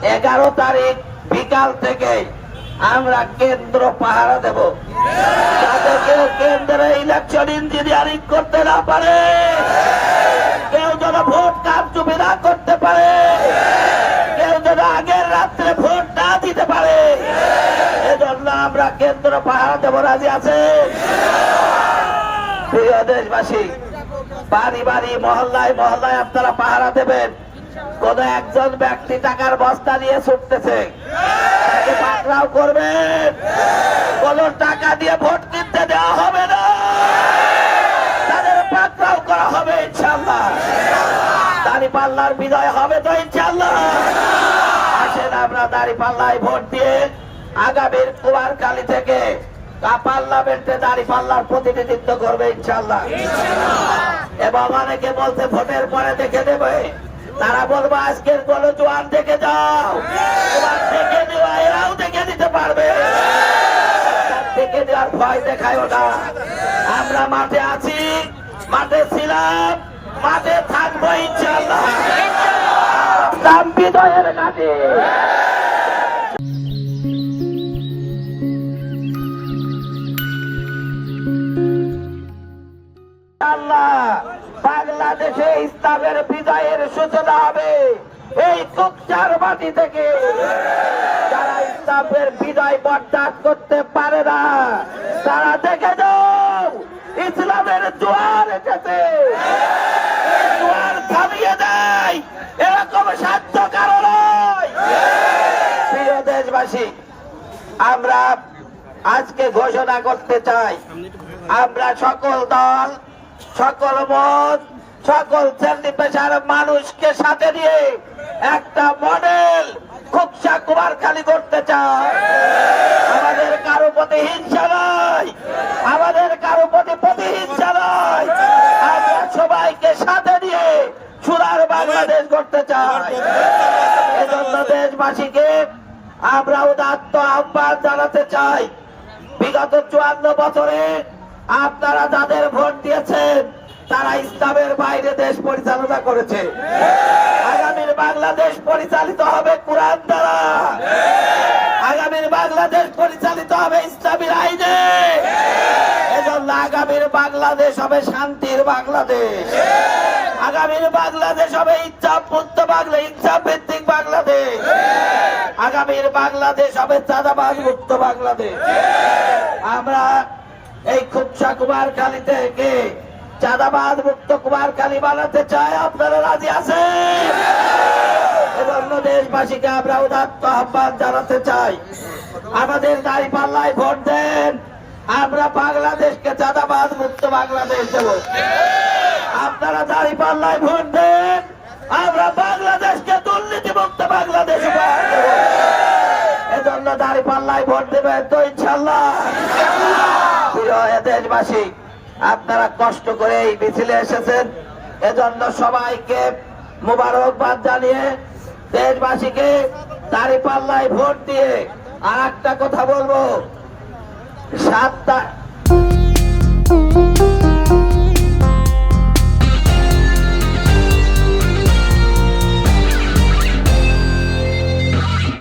11 তারিখ বিকাল থেকে আমরা কেন্দ্র পাহারা দেব, যাতে কেউ কেন্দ্রে ইলেকশন ইঞ্জিনিয়ারিং করতে না পারে, কেউ যেন ভোট কারচুপি না করতে পারে, কেউ যেন আগের রাত্রে ভোট না দিতে পারে। এজন্য আমরা কেন্দ্র পাহারা দেব। রাজি আছে? প্রিয় দেশবাসী, বাড়ি বাড়ি মহল্লায় মহল্লায় আপনারা পাহারা দেবেন। কোন একজন ব্যক্তি টাকার বস্তা নিয়ে ছুটতেছে, তাকে পাকড়াও করবেন। কোন টাকা দিয়ে ভোট কিনতে দেওয়া হবে না, তাদের পাকড়াও করা হবে ইনশাআল্লাহ। দাঁড়িপাল্লার বিজয় হবে তো ইনশাআল্লাহ। আসেন আমরা দাঁড়িপাল্লায় ভোট দিয়ে আগামীর কুমারখালী থেকে পার্লামেন্টে দাঁড়িপাল্লার প্রতিনিধিত্ব করবে ইনশাআল্লাহ। এবং অনেকে বলতে ভোটের পরে দেখে দেবে, তারা বলবো আজকের গণজোয়ার দেখে যাও, তোমার দেখে দেওয়া এরাও দেখে দিতে পারবে। দেখে দেওয়ার ভয় দেখায়ও না। আমরা মাঠে আছি, মাঠে ছিলাম, মাঠে থাকবো ইনশাআল্লাহ। বিজয়ের ঘাটে বাংলাদেশে ইসলামের বিজয়ের সূচনা হবে এই কুকচার মাটি থেকে। যারা ইসলামের বিজয় বরদাস্ত করতে পারে না, তারা দেখে যাও ইসলামের জোয়ার এসেছে, জোয়ার থামিয়ে দেয় এরকম সাধ্য কারণ নয়। প্রিয় দেশবাসী, আমরা আজকে ঘোষণা করতে চাই, আমরা সকল দল, সকল মত, সকল শ্রেণী পেশার মানুষকে সাথে নিয়ে একটা মডেল কুকচা কুমারখালী করতে চাই। আমাদের কারো প্রতি হিংসা নয়, আমাদের কারো প্রতি প্রতিহিংসা নয়। আমরা সবাইকে সাথে নিয়ে সোনার বাংলাদেশ করতে চাই। এজন্য দেশবাসীকে আমরা উদাত্ত আহ্বান জানাতে চাই, বিগত 54 বছরে আপনারা যাদের ভোট দিয়েছেন তারা ইসলামের বাইরে দেশ পরিচালনা করেছে। আগামীর বাংলাদেশ পরিচালিত হবে কোরআন দ্বারা, আগামীর বাংলাদেশ পরিচালিত হবে ইসলামের আইনে। এজন্য আগামীর বাংলাদেশ হবে শান্তির বাংলাদেশ, আগামীর বাংলাদেশ হবে ইনসাফ মুক্ত বাংলাদেশ, ইনসাফ ভিত্তিক বাংলাদেশ, আগামীর বাংলাদেশ হবে চাঁদাবাজ মুক্ত বাংলাদেশ। আমরা এই কুকচা কুমারখালী থেকে চাঁদাবাজ মুক্ত কুমারখালী বানাতে চাই। আপনারা রাজি আছেন? এজন্য দেশবাসীকে আমরা উদাত্ত আহ্বান জানাতে চাই, আমাদের দাঁড়িপাল্লায় ভোট দেন। আমরা বাংলাদেশকে চাঁদাবাজ মুক্ত বাংলাদেশ দেব। আপনারা দাঁড়িপাল্লায় ভোট দেন, আমরা বাংলাদেশকে দুর্নীতি মুক্ত বাংলাদেশ উপহার দেব। এজন্য দাঁড়িপাল্লায় ভোট দেবেন তো ইনশাআল্লাহ। প্রিয় দেশবাসী, আপনারা কষ্ট করে এই মিছিলে এসেছেন, এজন্য সবাইকে মোবারকবাদ জানিয়ে দেশবাসীকে দাঁড়িপাল্লায় ভোট দিয়ে আর একটা কথা বলবো, 7